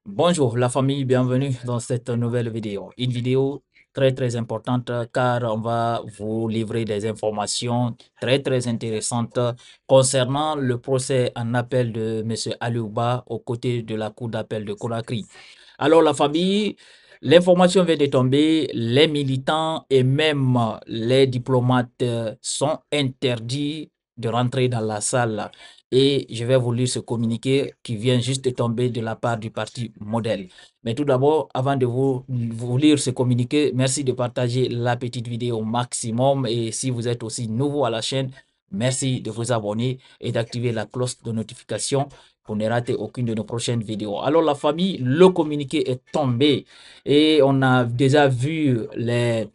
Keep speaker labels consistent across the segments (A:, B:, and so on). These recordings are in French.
A: Bonjour la famille, bienvenue dans cette nouvelle vidéo. Une vidéo très importante car on va vous livrer des informations très intéressantes concernant le procès en appel de M. Aliouba aux côtés de la cour d'appel de Conakry. Alors la famille, l'information vient de tomber, les militants et même les diplomates sont interdits de rentrer dans la salle. Et je vais vous lire ce communiqué qui vient juste de tomber de la part du parti Modèle. Mais tout d'abord, avant de vous lire ce communiqué, merci de partager la petite vidéo au maximum. Et si vous êtes aussi nouveau à la chaîne, merci de vous abonner et d'activer la cloche de notification pour ne rater aucune de nos prochaines vidéos. Alors la famille, le communiqué est tombé et on a déjà vu les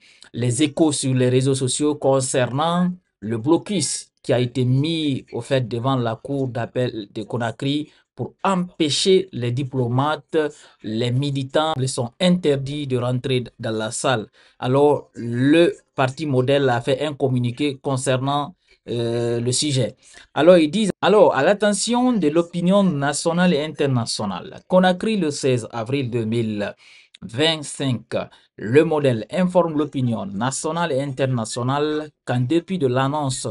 A: échos sur les réseaux sociaux concernant le blocus qui a été mis au fait devant la cour d'appel de Conakry pour empêcher les diplomates, les militants, ils sont interdits de rentrer dans la salle. Alors, le parti Modèle a fait un communiqué concernant le sujet. Alors, ils disent, alors, à l'attention de l'opinion nationale et internationale, Conakry le 16 avril 2025, le Modèle informe l'opinion nationale et internationale qu'en dépit de l'annonce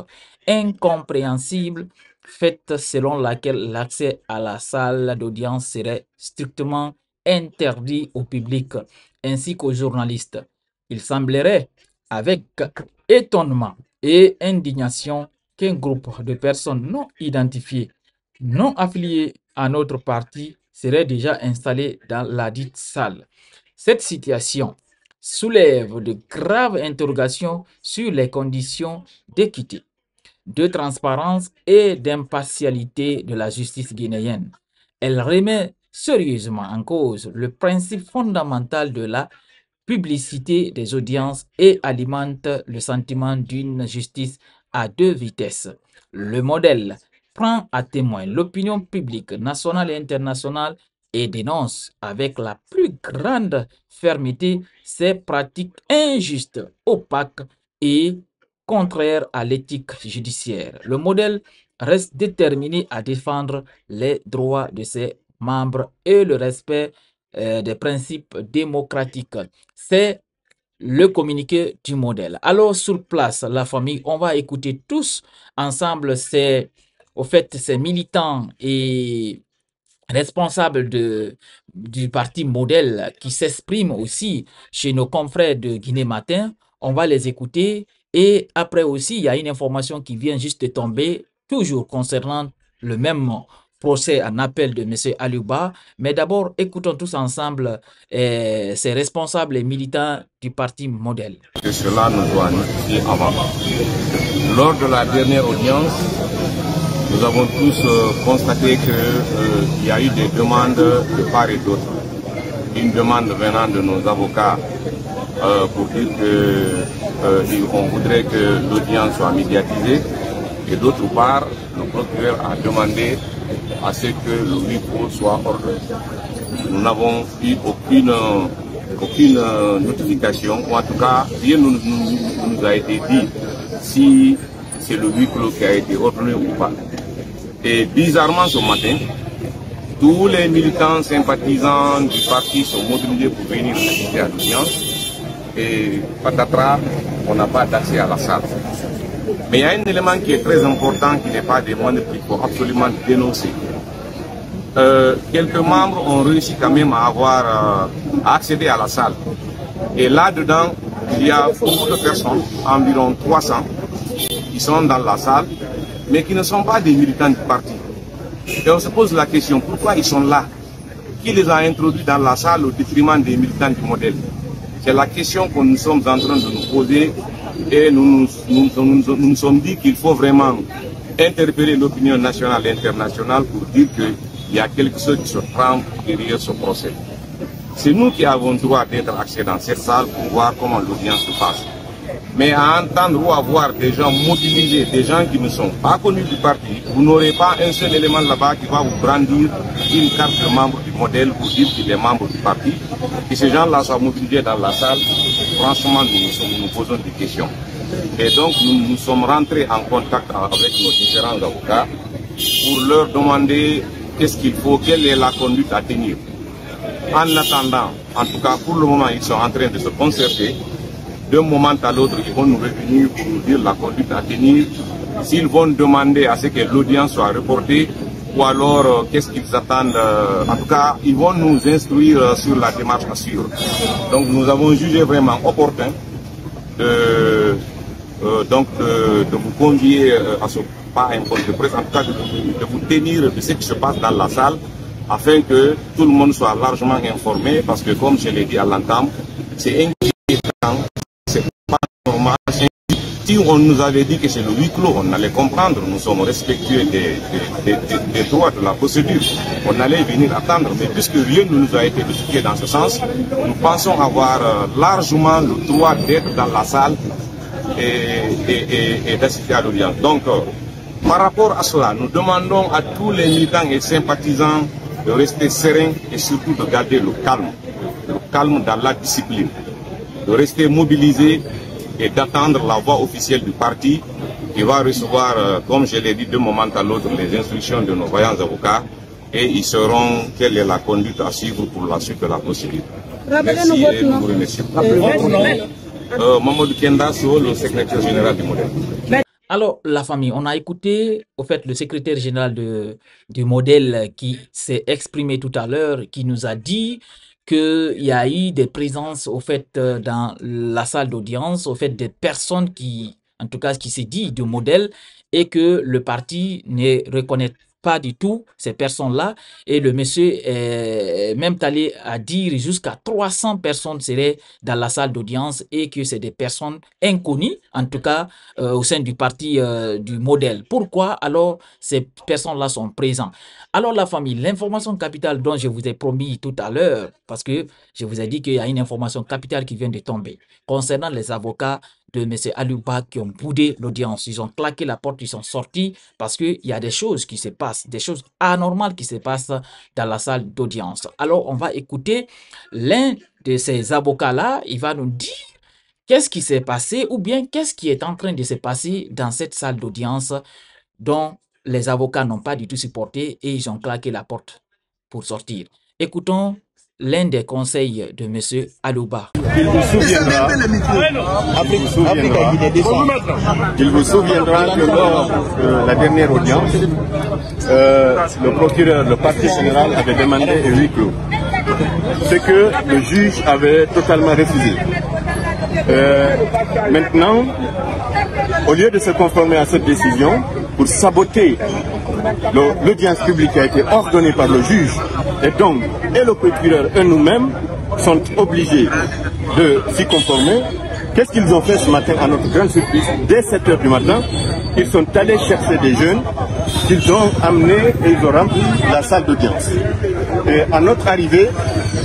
A: incompréhensible faite selon laquelle l'accès à la salle d'audience serait strictement interdit au public ainsi qu'aux journalistes. Il semblerait avec étonnement et indignation qu'un groupe de personnes non identifiées, non affiliées à notre parti serait déjà installé dans la dite salle. Cette situation soulève de graves interrogations sur les conditions d'équité, de transparence et d'impartialité de la justice guinéenne. Elle remet sérieusement en cause le principe fondamental de la publicité des audiences et alimente le sentiment d'une justice à deux vitesses. Le Modèle prend à témoin l'opinion publique nationale et internationale et dénonce avec la plus grande fermeté ces pratiques injustes, opaques et contraires à l'éthique judiciaire. Le Modèle reste déterminé à défendre les droits de ses membres et le respect des principes démocratiques. C'est le communiqué du Modèle. Alors, sur place, la famille, on va écouter tous ensemble ces militants et responsables du parti Modèle qui s'expriment aussi chez nos confrères de Guinée Matin. On va les écouter et après aussi, il y a une information qui vient juste de tomber, toujours concernant le même procès en appel de M. Aliouba. Mais d'abord, écoutons tous ensemble ces responsables et militants du parti Modèle.
B: Que cela nous doit notifier avant. Lors de la dernière audience, nous avons tous constaté qu'il y a eu des demandes de part et d'autre. Une demande venant de nos avocats pour dire qu'on voudrait que l'audience soit médiatisée. Et d'autre part, le procureur a demandé à ce que le huis clos soit ordonné. Nous n'avons eu aucune notification, ou en tout cas, rien ne nous a été dit si c'est le huis clos qui a été ordonné ou pas. Et bizarrement, ce matin, tous les militants sympathisants du parti sont mobilisés pour venir assister à l'audience. Et patatras, on n'a pas d'accès à la salle. Mais il y a un élément qui est très important, qui n'est pas des moindres, qu'il faut absolument dénoncer. Quelques membres ont réussi quand même à avoir à accéder à la salle. Et là-dedans, il y a beaucoup de personnes, environ 300, qui sont dans la salle, mais qui ne sont pas des militants du parti. Et on se pose la question, pourquoi ils sont là? Qui les a introduits dans la salle au détriment des militants du Modèle? C'est la question que nous sommes en train de nous poser et nous nous sommes dit qu'il faut vraiment interpeller l'opinion nationale et internationale pour dire qu'il y a quelque chose qui se trame derrière ce procès. C'est nous qui avons droit d'être accès dans cette salle pour voir comment l'audience se passe. Mais à entendre ou à voir des gens mobilisés, des gens qui ne sont pas connus du parti, vous n'aurez pas un seul élément là-bas qui va vous brandir une carte de membre du Modèle pour dire qu'il est membre du parti. Que ces gens-là soient mobilisés dans la salle, franchement, nous posons des questions. Et donc, nous sommes rentrés en contact avec nos différents avocats pour leur demander qu'est-ce qu'il faut, quelle est la conduite à tenir. En attendant, en tout cas pour le moment, ils sont en train de se concerter. D'un moment à l'autre, ils vont nous revenir pour nous dire la conduite à tenir. S'ils vont demander à ce que l'audience soit reportée, ou alors qu'est-ce qu'ils attendent. En tout cas, ils vont nous instruire sur la démarche à suivre. Donc nous avons jugé vraiment opportun de vous convier à ce pas un point de presse, en tout cas de vous tenir de ce qui se passe dans la salle, afin que tout le monde soit largement informé, parce que comme je l'ai dit à l'entame, c'est inquiétant, c'est pas normal. Si on nous avait dit que c'est le huis clos, on allait comprendre, nous sommes respectueux des droits de la procédure, on allait venir attendre, mais puisque rien ne nous a été expliqué dans ce sens, nous pensons avoir largement le droit d'être dans la salle et d'assister à l'audience. Donc, par rapport à cela, nous demandons à tous les militants et sympathisants de rester sereins et surtout de garder le calme dans la discipline, de rester mobilisés et d'attendre la voix officielle du parti qui va recevoir, comme je l'ai dit d'un moment à l'autre, les instructions de nos vaillants avocats et ils sauront quelle est la conduite à suivre pour la suite de la procédure. Merci et nous vous remercions. Mamadou Kendasso, le secrétaire général du modèle.
A: Alors, la famille, on a écouté, au fait, le secrétaire général du modèle qui s'est exprimé tout à l'heure, qui nous a dit qu'il y a eu des présences, au fait, dans la salle d'audience, au fait, des personnes qui, en tout cas, qui s'est dit du modèle, et que le parti ne reconnaît pas du tout ces personnes-là. Et le monsieur est même allé à dire jusqu'à 300 personnes seraient dans la salle d'audience et que c'est des personnes inconnues, en tout cas au sein du parti du modèle. Pourquoi alors ces personnes-là sont présentes? Alors la famille, l'information capitale dont je vous ai promis tout à l'heure, parce que je vous ai dit qu'il y a une information capitale qui vient de tomber concernant les avocats de M. Alouba qui ont boudé l'audience. Ils ont claqué la porte, ils sont sortis parce qu'il y a des choses qui se passent, des choses anormales qui se passent dans la salle d'audience. Alors, on va écouter l'un de ces avocats-là. Il va nous dire qu'est-ce qui s'est passé ou bien qu'est-ce qui est en train de se passer dans cette salle d'audience dont les avocats n'ont pas du tout supporté et ils ont claqué la porte pour sortir. Écoutons l'un des conseils de M. Alouba.
C: Il vous souviendra que lors de la dernière audience, le procureur, le parquet général avait demandé un huis clos, ce que le juge avait totalement refusé. Maintenant, au lieu de se conformer à cette décision, pour saboter l'audience publique qui a été ordonnée par le juge, et donc et le procureur et nous-mêmes sont obligés de s'y conformer. Qu'est-ce qu'ils ont fait ce matin à notre grande surprise? Dès 7 h du matin, ils sont allés chercher des jeunes qu'ils ont amenés et ils ont rempli la salle d'audience. Et à notre arrivée,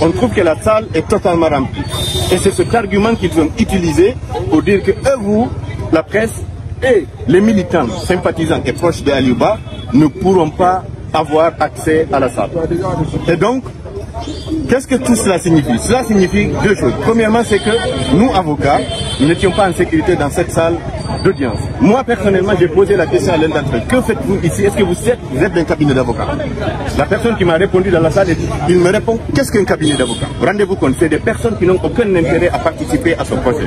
C: on trouve que la salle est totalement remplie. Et c'est cet argument qu'ils ont utilisé pour dire que eux, vous, la presse et les militants, sympathisants et proches de Alouba ne pourront pas avoir accès à la salle. Et donc, qu'est-ce que tout cela signifie? Cela signifie deux choses. Premièrement, c'est que nous, avocats, nous n'étions pas en sécurité dans cette salle d'audience. Moi, personnellement, j'ai posé la question à l'un d'entre eux. Que faites-vous ici? Est-ce que vous êtes d'un cabinet d'avocats? La personne qui m'a répondu dans la salle, il me répond, qu'est-ce qu'un cabinet d'avocats? Rendez-vous compte, c'est des personnes qui n'ont aucun intérêt à participer à ce procès.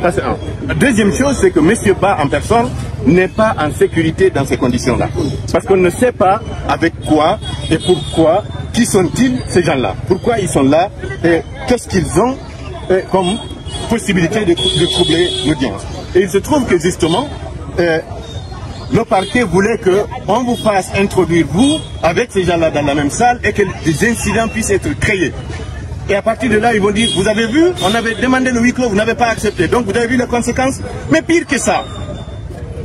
C: Ça, c'est un. La deuxième chose, c'est que M. Ba, en personne, n'est pas en sécurité dans ces conditions-là. Parce qu'on ne sait pas avec quoi et pourquoi. Qui sont-ils, ces gens-là? Pourquoi ils sont là? Et qu'est-ce qu'ils ont comme possibilité de troubler l'audience? Et il se trouve que justement, le parquet voulait qu'on vous fasse introduire, vous, avec ces gens-là dans la même salle et que des incidents puissent être créés. Et à partir de là, ils vont dire, vous avez vu, on avait demandé le huis clos, vous n'avez pas accepté. Donc vous avez vu les conséquences. Mais pire que ça,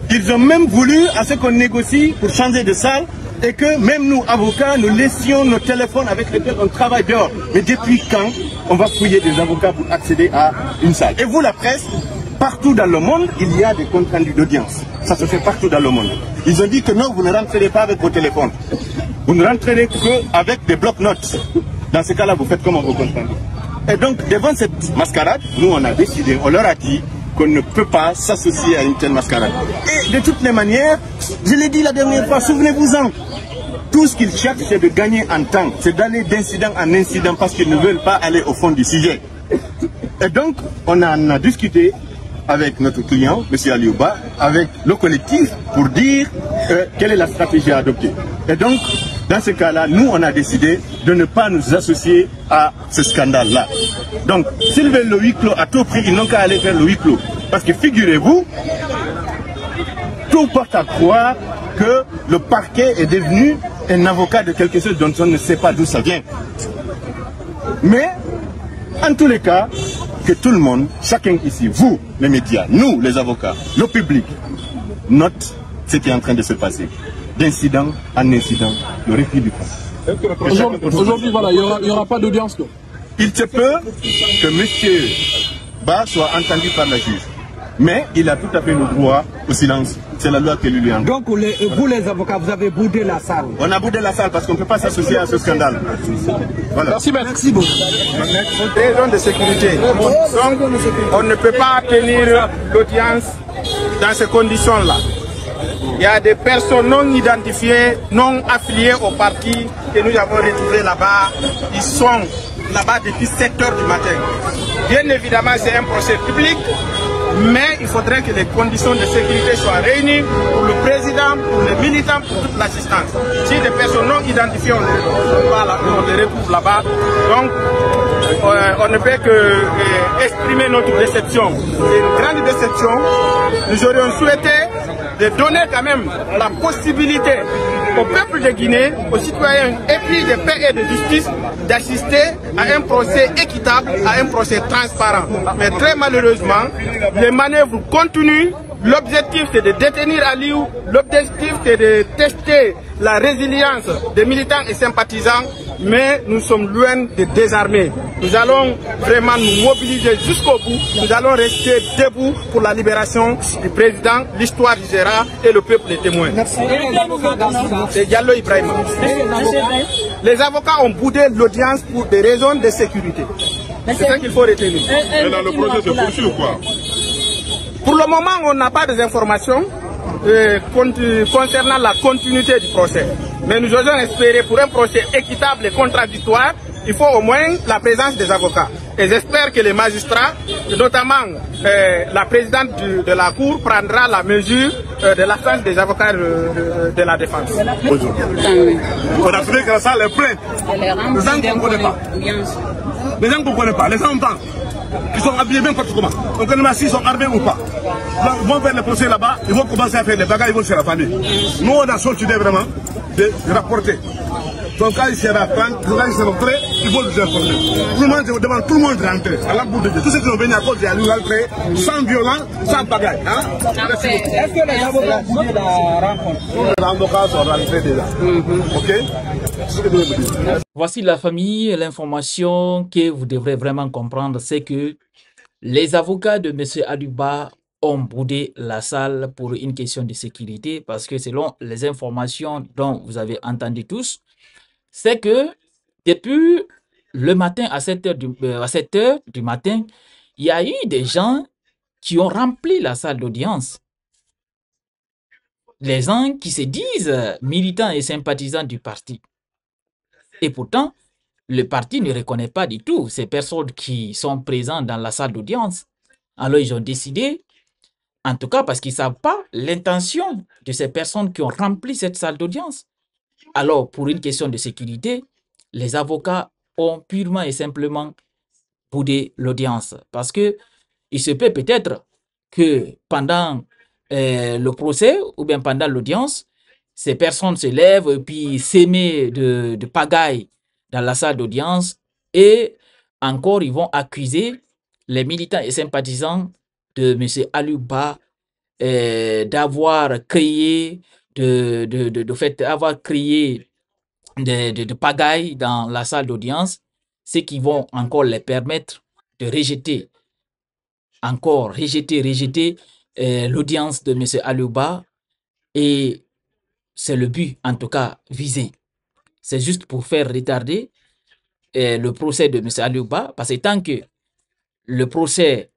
C: ils ont même voulu à ce qu'on négocie pour changer de salle et que même nous, avocats, nous laissions nos téléphones avec lesquels on travaille dehors. Mais depuis quand on va fouiller des avocats pour accéder à une salle? Et vous, la presse, partout dans le monde, il y a des comptes rendus d'audience. Ça se fait partout dans le monde. Ils ont dit que non, vous ne rentrerez pas avec vos téléphones. Vous ne rentrerez qu'avec des blocs-notes. Dans ce cas-là, vous faites comment vos comptes rendus? Et donc, devant cette mascarade, nous, on a décidé, on leur a dit qu'on ne peut pas s'associer à une telle mascarade. Et de toutes les manières, je l'ai dit la dernière fois, souvenez-vous-en, Tout ce qu'ils cherchent, c'est de gagner en temps. C'est d'aller d'incident en incident parce qu'ils ne veulent pas aller au fond du sujet. Et donc, on en a discuté avec notre client, M. Aliouba, avec le collectif pour dire quelle est la stratégie à adopter. Et donc, dans ce cas-là, nous, on a décidé de ne pas nous associer à ce scandale-là. Donc, s'ils veulent le huis clos à tout prix, ils n'ont qu'à aller faire le huis clos. Parce que figurez-vous, tout porte à croire que le parquet est devenu un avocat de quelque chose dont on ne sait pas d'où ça vient. Mais, en tous les cas, que tout le monde, chacun ici, vous, les médias, nous, les avocats, le public, note ce qui est en train de se passer. D'incident en incident, le refus du cas.
D: Aujourd'hui, voilà, il n'y aura pas d'audience.
C: Il se peut que M. Ba soit entendu par la juge. Mais il a tout à fait le droit au silence. C'est la loi qui lui en donne.
E: Donc vous les avocats, vous avez boudé la salle.
C: On a boudé la salle parce qu'on ne peut pas s'associer à ce scandale. Voilà.
D: Merci beaucoup.
B: Raison de sécurité. Donc, on ne peut pas tenir l'audience dans ces conditions-là. Il y a des personnes non identifiées, non affiliées au parti que nous avons retrouvées là-bas. Ils sont là-bas depuis 7 h du matin. Bien évidemment, c'est un procès public, mais il faudrait que les conditions de sécurité soient réunies pour le président, pour les militants, pour toute l'assistance. Si des personnes non identifiées, on les retrouve là-bas. Donc, on ne peut que exprimer notre déception. C'est une grande déception. Nous aurions souhaité de donner quand même la possibilité au peuple de Guinée, aux citoyens épris de paix et de justice, d'assister à un procès équitable, à un procès transparent. Mais très malheureusement, les manœuvres continuent. L'objectif c'est de détenir Aliou, l'objectif c'est de tester la résilience des militants et sympathisants, mais nous sommes loin de désarmer. Nous allons vraiment nous mobiliser jusqu'au bout, nous allons rester debout pour la libération du président, l'histoire dira et le peuple est témoin. C'est Diallo Ibrahima. Les avocats ont boudé l'audience pour des raisons de sécurité. C'est ça qu'il faut retenir.
C: Et dans le projet de poursuite ou quoi?
B: Pour le moment, on n'a pas d'informations concernant la continuité du procès. Mais nous osons espérer pour un procès équitable et contradictoire, il faut au moins la présence des avocats. Et j'espère que les magistrats, notamment la présidente de la Cour, prendra la mesure de l'absence des avocats de la défense.
C: On a trouvé que la salle est pleine. Les gens ne comprennent pas. Les gens ne comprennent pas. Les enfants qui sont habillés n'importe comment. On ne connaît pas s'ils sont armés ou pas. Là, ils vont faire le procès là-bas, ils vont commencer à faire des bagages, ils vont chez la famille. Nous, on a sollicité vraiment de rapporter. Donc quand ils seront prêts, ils vont nous informer. Tout le monde, je vous demande, tout le monde rentrer. À la bout de Dieu. Tous ceux qui sont venus à cause de nous rentrer, sans violence, sans bagaille. Hein?
E: Est-ce que les avocats ont boudé la rencontre?
C: Les avocats sont rentrés déjà. Ok? C'est ce que je veux dire.
A: Voici la famille, l'information que vous devrez vraiment comprendre, c'est que les avocats de M. Aliouba ont boudé la salle pour une question de sécurité parce que selon les informations dont vous avez entendu tous, c'est que depuis le matin à 7 h du matin, il y a eu des gens qui ont rempli la salle d'audience. Les gens qui se disent militants et sympathisants du parti. Et pourtant, le parti ne reconnaît pas du tout ces personnes qui sont présentes dans la salle d'audience. Alors, ils ont décidé, en tout cas parce qu'ils ne savent pas l'intention de ces personnes qui ont rempli cette salle d'audience. Alors, pour une question de sécurité, les avocats ont purement et simplement boudé l'audience. Parce que il se peut peut-être que pendant le procès ou bien pendant l'audience, ces personnes se lèvent et puis s'aimer de pagaille dans la salle d'audience et encore ils vont accuser les militants et sympathisants de M. Aliouba d'avoir créé de pagaille dans la salle d'audience, ce qui vont encore les permettre de rejeter l'audience de M. Aliouba et c'est le but en tout cas visé. C'est juste pour faire retarder le procès de M. Aliouba parce que tant que le procès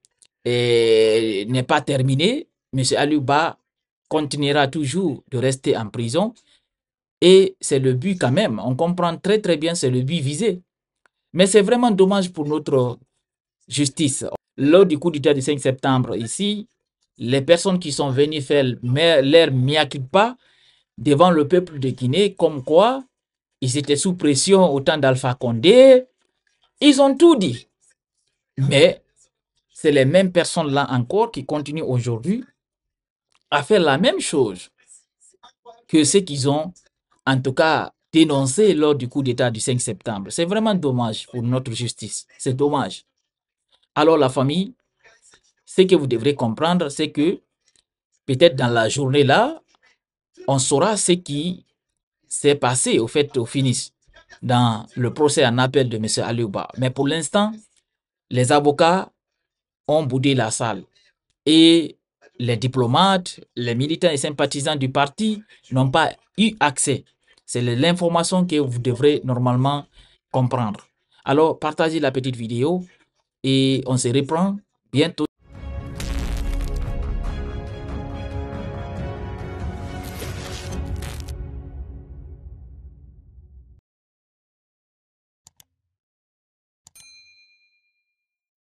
A: n'est pas terminé, M. Aliouba continuera toujours de rester en prison Et c'est le but quand même. On comprend très très bien, c'est le but visé. Mais c'est vraiment dommage pour notre justice. Lors du coup d'État du 5 septembre, ici, les personnes qui sont venues faire leur mea culpa devant le peuple de Guinée, comme quoi ils étaient sous pression au temps d'Alpha Condé, ils ont tout dit. Mais c'est les mêmes personnes-là encore qui continuent aujourd'hui à faire la même chose que ceux qu'ils ont, en tout cas, dénoncé lors du coup d'État du 5 septembre. C'est vraiment dommage pour notre justice. C'est dommage. Alors la famille, ce que vous devrez comprendre, c'est que peut-être dans la journée là, on saura ce qui s'est passé au finish dans le procès en appel de M. Aliouba. Mais pour l'instant, les avocats ont boudé la salle et les diplomates, les militants et sympathisants du parti n'ont pas eu accès. C'est l'information que vous devrez normalement comprendre. Alors, partagez la petite vidéo et on se reprend bientôt.